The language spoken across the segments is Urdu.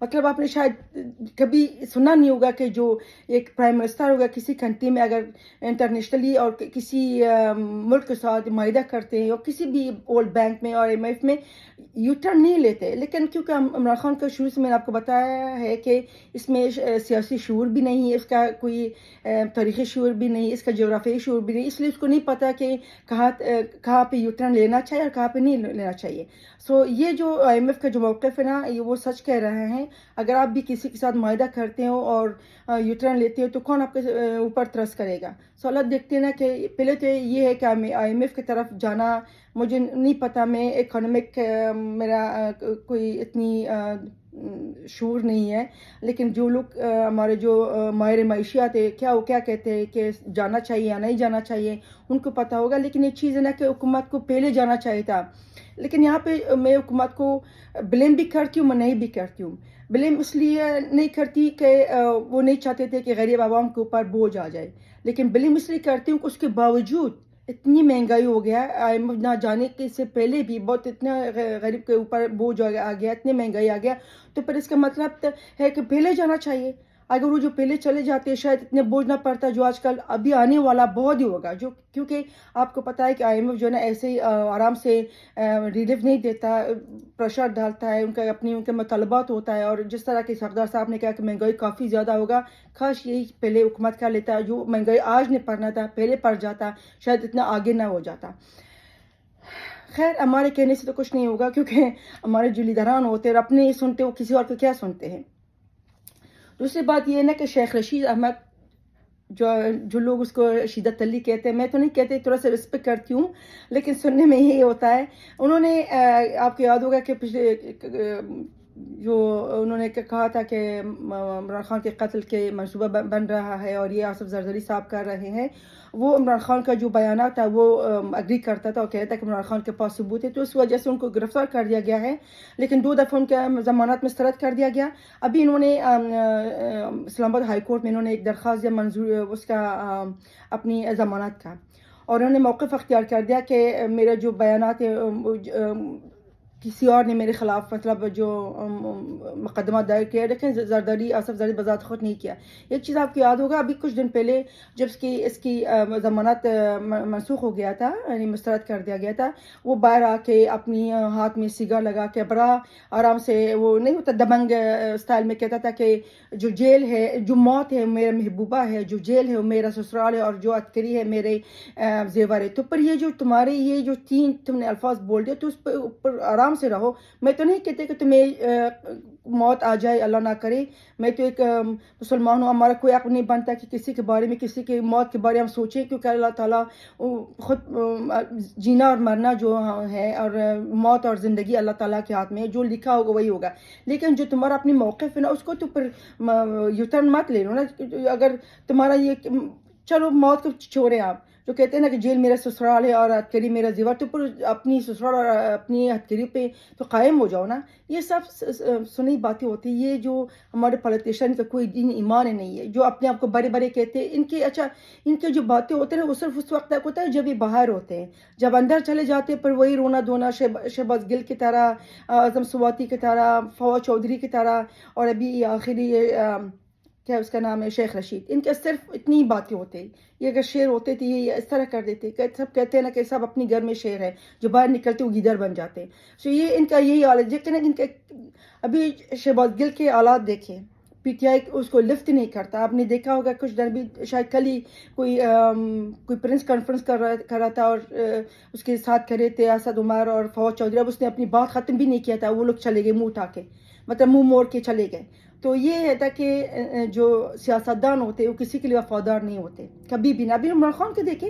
مطلب آپ نے شاید کبھی سنا نہیں ہوگا کہ جو ایک پرائم منسٹر ہوگا کسی کنٹری میں اگر انٹرنیشنلی اور کسی ملک کے ساتھ معاہدہ کرتے ہیں اور کسی بھی ورلڈ بینک میں اور IMF میں یو ٹرن نہیں لیتے. لیکن کیونکہ عمران خان کا شروع سے میں نے آپ کو بتایا ہے کہ اس میں سیاسی شعور بھی نہیں ہے، اس کا کوئی تاریخی شعور بھی نہیں، اس کا جغرافیائی شعور بھی نہیں، اس لیے اس کو نہیں پتہ کہ کہاں پہ یو ٹرن لینا چاہیے اور کہاں پہ نہیں لینا چاہیے. سو یہ جو IMF کا جو موقف ہے نا، یہ وہ سچ کہہ رہے ہیں. اگر آپ بھی کسی کے ساتھ معاہدہ کرتے ہو اور یو ٹرن لیتے ہو تو کون آپ کے اوپر ترس کرے گا؟ سو اللہ دیکھتے ہیں نا کہ پہلے تو یہ ہے کہ IMF کی طرف جانا مجھے نہیں پتہ، میں اکنامک میرا کوئی اتنی شعور نہیں ہے، لیکن جو لوگ ہمارے جو ماہر معیشیات ہے وہ کیا کہتے ہیں کہ جانا چاہیے یا نہیں جانا چاہیے، ان کو پتہ ہوگا. لیکن ایک چیز ہے نا کہ حکومت کو پہلے جانا چاہیے تھا. لیکن یہاں پہ میں حکومت کو بلیم بھی کرتی ہوں، میں نہیں بھی کرتی ہوں. بلیم اس لیے نہیں کرتی کہ وہ نہیں چاہتے تھے کہ غریب عوام کے اوپر بوجھ آ جائے، لیکن بلیم اس لیے کرتی ہوں کہ اس کے باوجود اتنی مہنگائی ہو گیا ہے، نہ جانے کے سے پہلے بھی بہت اتنا غریب کے اوپر بوجھ آ گیا، اتنی مہنگائی آ گیا. تو پھر اس کا مطلب ہے کہ پہلے جانا چاہیے. اگر وہ جو پہلے چلے جاتے شاید اتنے بوجھ نہ پڑتا جو آج کل ابھی آنے والا بہت ہی ہوگا. جو کیونکہ آپ کو پتہ ہے کہ IMF جو ہے نا ایسے ہی آرام سے ریلیف نہیں دیتا، پریشر ڈالتا ہے، ان کے مطالبات ہوتا ہے. اور جس طرح کہ سردار صاحب نے کہا کہ مہنگائی کافی زیادہ ہوگا، کاش یہی پہلے حکومت کر لیتا، جو مہنگائی آج نہیں پڑنا تھا پہلے پڑ جاتا، شاید اتنا آگے نہ ہو جاتا. خیر ہمارے کہنے سے تو کچھ نہیں ہوگا، کیونکہ ہمارے جو لیڈران ہوتے ہیں اور اپنے سنتے وہ کسی اور کو کیا سنتے ہیں. دوسری بات یہ ہے نا کہ شیخ رشید احمد جو لوگ اس کو شدت علی کہتے ہیں، میں تو نہیں کہتے، تھوڑا سا رسپیکٹ کرتی ہوں، لیکن سننے میں یہی ہوتا ہے. انہوں نے آپ کو یاد ہوگا کہ پچھلے جو انہوں نے کہا تھا کہ عمران خان کے قتل کے منصوبہ بن رہا ہے اور یہ آصف زرداری صاحب کر رہے ہیں. وہ عمران خان کا جو بیانات تھا وہ اگری کرتا تھا اور کہتا کہ عمران خان کے پاس ثبوت ہے، تو اس وجہ سے ان کو گرفتار کر دیا گیا ہے. لیکن 2 دفعہ ان کا ضمانت مسترد کر دیا گیا. ابھی انہوں نے اسلام آباد ہائی کورٹ میں انہوں نے ایک درخواست دیا منظور اس کا اپنی ضمانت کا، اور انہوں نے موقف اختیار کر دیا کہ میرے جو بیانات ہیں کسی اور نے میرے خلاف مطلب جو مقدمہ دائر کیا، لیکن زرداری آصف زرداری بذات خود نہیں کیا. ایک چیز آپ کو یاد ہوگا ابھی کچھ دن پہلے جب اس کی ضمانت منسوخ ہو گیا تھا، یعنی مسترد کر دیا گیا تھا، وہ باہر آ کے اپنی ہاتھ میں سگار لگا کے بڑا آرام سے، وہ نہیں ہوتا دبنگ اسٹائل میں، کہتا تھا کہ جو جیل ہے، جو موت ہے میرا محبوبہ ہے، جو جیل ہے وہ میرا سسرال ہے، اور جو عسکری ہے میرے زیور ہے. تو پر یہ جو تمہارے یہ جو 3 تم نے الفاظ بول دیا تو اس پہ اوپر آرام سے رہو. میں تو نہیں کہتے کہ تمہیں موت آ جائے، اللہ نہ کرے. میں تو ایک مسلمان ہوں، ہمارا کوئی حق نہیں بنتا کہ کسی کے بارے میں، کسی کی موت کے بارے میں ہم سوچیں، کیونکہ اللہ تعالیٰ خود جینا اور مرنا جو ہے اور موت اور زندگی اللہ تعالیٰ کے ہاتھ میں ہے، جو لکھا ہوگا وہی ہوگا. لیکن جو تمہارا اپنی موقف ہے نا اس کو تو پھر یوٹرن مت لے لو نا. اگر تمہارا یہ چلو موت کو چھوڑیں، آپ جو کہتے ہیں نا کہ جیل میرا سسرال ہے اور ہتھکری میرا زیور، تو پر اپنی سسرال اور اپنی ہتھکری پہ تو قائم ہو جاؤ نا. یہ سب سنی باتیں ہوتی ہیں. یہ جو ہمارے پولیٹیشین کا کوئی دین ایمان نہیں ہے، جو اپنے آپ کو بڑے بڑے کہتے ہیں، ان کے جو باتیں ہوتے ہیں وہ صرف اس وقت تک ہوتا ہے جب یہ باہر ہوتے ہیں. جب اندر چلے جاتے ہیں پر وہی رونا دھونا، شہباز گل کی طرح، اعظم سواتی کی طرح، فواد چودھری کی طرح، اور ابھی آخری کیا اس کا نام ہے شیخ رشید. ان کے صرف اتنی باتیں ہوتے ہیں. یہ اگر شیر ہوتے تھے یہ اس طرح کر دیتے، سب کہتے ہیں نا کہ سب اپنی گھر میں شیر ہے، جو باہر نکلتے وہ گیدڑ بن جاتے ہیں. سو یہ ان کا یہی حال ہے. لیکن ان کے ابھی شہباز گل کے حالات دیکھیں، PTI اس کو لفٹ نہیں کرتا. آپ نے دیکھا ہوگا کچھ دن بھی شاید کل ہی کوئی پریس کانفرنس کر رہا تھا اور اس کے ساتھ کھڑے تھے اسد عمر اور فواد چودھری. اب اس نے اپنی بات ختم بھی نہیں کیا تھا، وہ لوگ چلے گئے منہ اٹھا کے، مطلب منہ موڑ کے چلے گئے. تو یہ تھا کہ جو سیاستدان ہوتے وہ کسی کے لیے وفادار نہیں ہوتے کبھی بھی نہ. ابھی عمران خان کو دیکھیں،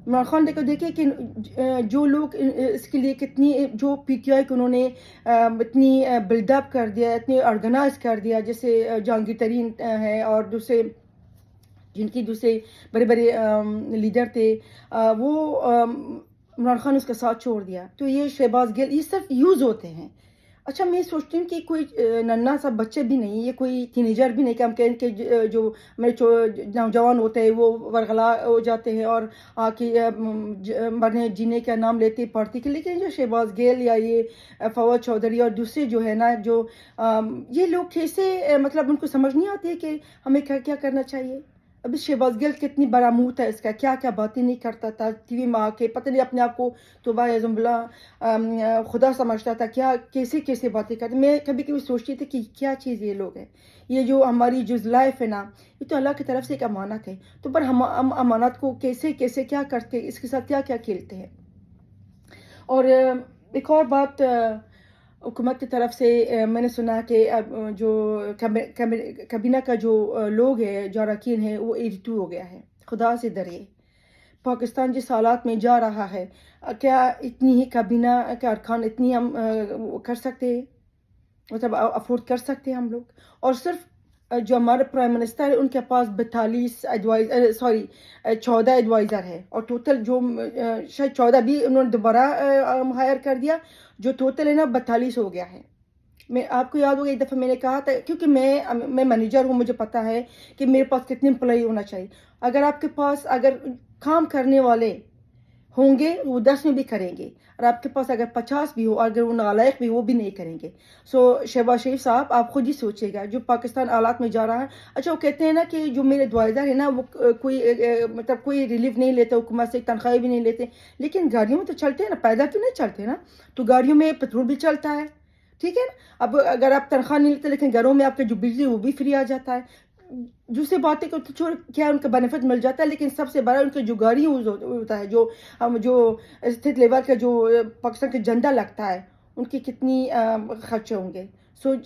عمران خان دیکھیں کہ جو لوگ اس کے لیے کتنی، جو PTI کو انہوں نے اتنی بلڈ اپ کر دیا، اتنی آرگنائز کر دیا، جیسے جہانگیر ترین ہے اور دوسرے جن کی دوسرے بڑے بڑے لیڈر تھے، وہ عمران خان اس کا ساتھ چھوڑ دیا. تو یہ شہباز گل یہ صرف یوز ہوتے ہیں. اچھا میں سوچتی ہوں کہ کوئی ننھا سا بچے بھی نہیں، یہ کوئی تینیجر بھی نہیں کہ ہم کہیں کہ جو میرے نوجوان ہوتے ہیں وہ ورغلا ہو جاتے ہیں اور آ کے مرنے جینے کا نام لیتے پڑھتے کہ، لیکن جو شہباز گیل یا یہ فواد چودھری اور دوسرے جو ہے نا جو یہ لوگ کیسے مطلب ان کو سمجھ نہیں آتی ہے کہ ہمیں کیا کیا کرنا چاہیے. ابھی شہباز گل کتنی بڑا منہ تھا اس کا، کیا کیا باتیں نہیں کرتا تھا ٹی وی میں آ کے، پتہ نہیں اپنے آپ کو توبہ اعظم باللہ خدا سمجھتا تھا، کیا کیسے کیسے باتیں کرتے. میں کبھی کبھی سوچتی تھی کہ کیا چیز یہ لوگ ہیں، یہ جو ہماری جو لائف ہے نا یہ تو اللہ کی طرف سے ایک امانت ہے، تو پر ہم امانت کو کیسے کیسے کیا کرتے، اس کے ساتھ کیا کیا کھیلتے ہیں. اور ایک اور بات حکومت کی طرف سے میں نے سنا کہ جو کابینہ کا جو لوگ ہیں جو اراکین ہیں وہ 82 ہو گیا ہے. خدا سے ڈریے، پاکستان جس حالات میں جا رہا ہے کیا اتنی ہی کابینہ کے ارکان اتنی ہم کر سکتے ہیں، مطلب افورڈ کر سکتے ہیں ہم لوگ. اور صرف جو ہمارے پرائم منسٹر ہے ان کے پاس 14 ایڈوائزر ہے، اور ٹوٹل جو شاید 14 بھی انہوں نے دوبارہ ہائر کر دیا، جو ٹوٹل ہے نا 42 ہو گیا ہے. میں آپ کو یاد ہوگا ایک دفعہ میں نے کہا تھا، کیونکہ میں مینیجر ہوں، مجھے پتا ہے کہ میرے پاس کتنے امپلائی ہونا چاہیے. اگر آپ کے پاس اگر کام کرنے والے ہوں گے وہ 10 میں بھی کریں گے، اور آپ کے پاس اگر 50 بھی ہو، اگر وہ نالائق بھی وہ بھی نہیں کریں گے. شہباز شریف صاحب آپ خود ہی سوچیے گا جو پاکستان حالات میں جا رہا ہے. اچھا وہ کہتے ہیں نا کہ جو میرے ایڈوائزر ہیں نا وہ کوئی مطلب کوئی ریلیف نہیں لیتے حکومت سے، تنخواہیں بھی نہیں لیتے، لیکن گاڑیوں میں تو چلتے ہیں نا، پیدل تو نہیں چلتے نا، تو گاڑیوں میں پیٹرول بھی چلتا ہے، ٹھیک ہے نا. اب اگر آپ تنخواہ نہیں لیتے لیکن گھروں میں آپ کے جو بجلی وہ بھی فری آ جاتا ہے. دوسری باتیں کو چھوڑ کیا ان کا بینیفٹ مل جاتا ہے، لیکن سب سے بڑا ان کے جو گاڑی یوز ہوتا ہے، جو اسٹیٹ لیول کا جو پاکستان کا جھنڈا لگتا ہے، ان کی کتنی خرچے ہوں گے.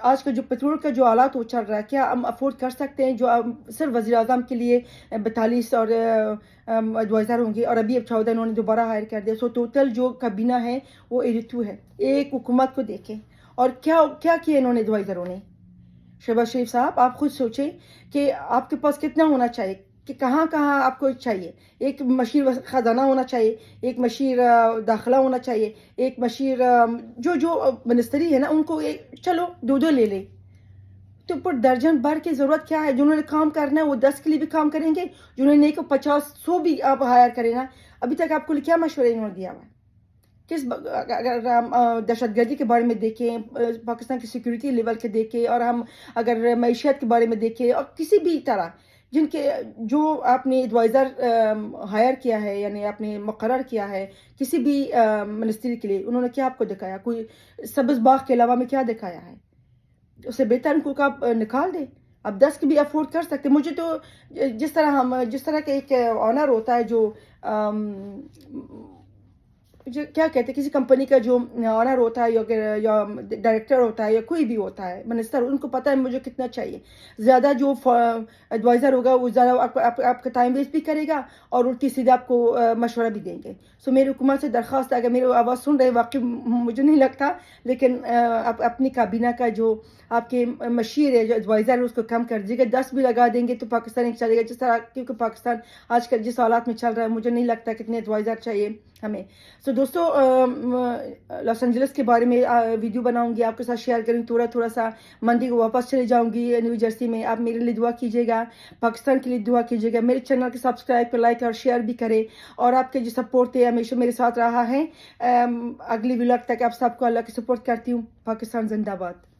آج کا جو پیٹرول کا جو حالات وہ چل رہا ہے، کیا ہم افورڈ کر سکتے ہیں جو صرف وزیر اعظم کے لیے 42 اور ایڈوائزر ہوں گے، اور ابھی 14 انہوں نے دوبارہ ہائر کر دیا. ٹوٹل جو کابینہ ہے وہ 82 ہے. ایک حکومت کو دیکھیں اور کیا کیا انہوں نے ایڈوائزروں نے. شہباز شریف صاحب آپ خود سوچیں کہ آپ کے پاس کتنا ہونا چاہیے، کہ کہاں کہاں آپ کو چاہیے. ایک مشیر خزانہ ہونا چاہیے، ایک مشیر داخلہ ہونا چاہیے، ایک مشیر جو منسٹری ہے نا ان کو چلو 2 لے لے. تو پر درجن بھر کی ضرورت کیا ہے. جنہوں نے کام کرنا ہے وہ 10 کے لیے بھی کام کریں گے، جنہوں نے نہیں کو 50-100 بھی آپ ہائر کریں نا. ابھی تک آپ کو کیا مشورے انہوں نے دیا ہوا ہے. اگر ہم دہشت گردی کے بارے میں دیکھیں، پاکستان کی سیکیورٹی لیول کے دیکھیں، اور ہم اگر معیشت کے بارے میں دیکھیں، اور کسی بھی طرح جو آپ نے ایڈوائزر ہائر کیا ہے یعنی آپ نے مقرر کیا ہے کسی بھی منسٹری کے لیے، انہوں نے کیا آپ کو دکھایا؟ کوئی سبز باغ کے علاوہ میں کیا دکھایا ہے؟ اس سے بہتر ان کو آپ نکال دیں. اب 10 کی بھی افورڈ کر سکتے. مجھے تو جس طرح کا ایک آنر ہوتا ہے جو کیا کہتے ہیں، کسی کمپنی کا جو آنر ہوتا ہے یا ڈائریکٹر ہوتا ہے یا کوئی بھی ہوتا ہے منسٹر، ان کو پتہ ہے مجھے کتنا چاہیے. زیادہ جو ایڈوائزر ہوگا وہ زیادہ آپ کا ٹائم ویسٹ بھی کرے گا اور الٹی سیدھے آپ کو مشورہ بھی دیں گے. میری حکومت سے درخواست ہے، اگر میری آواز سن رہے واقعی مجھے نہیں لگتا، لیکن اپنی کابینہ کا جو آپ کے مشیر ہے جو ایڈوائزر ہے اس کو کم کر دیجیے گا. 10 بھی لگا دیں گے تو پاکستان ایک چلے گا جس طرح، کیونکہ پاکستان آج کل جس حالات میں چل رہا ہے مجھے نہیں لگتا کتنے ایڈوائزر چاہیے ہمیں. دوستو لاس اینجلس کے بارے میں ویڈیو بناؤں گی، آپ کے ساتھ شیئر کروں گی. تھوڑا سا منڈی کو واپس چلے جاؤں گی نیو جرسی میں. آپ میرے لیے دعا کیجیے گا، پاکستان کے لیے دعا کیجیے گا. میرے چینل کے سبسکرائب پہ لائک اور شیئر بھی کریں، اور آپ کے جو سپورٹ ہے ہمیشہ میرے ساتھ رہا ہے. اگلی ولاگ تک آپ سب کو اللہ کی سپورٹ کرتی ہوں. پاکستان زندہ باد.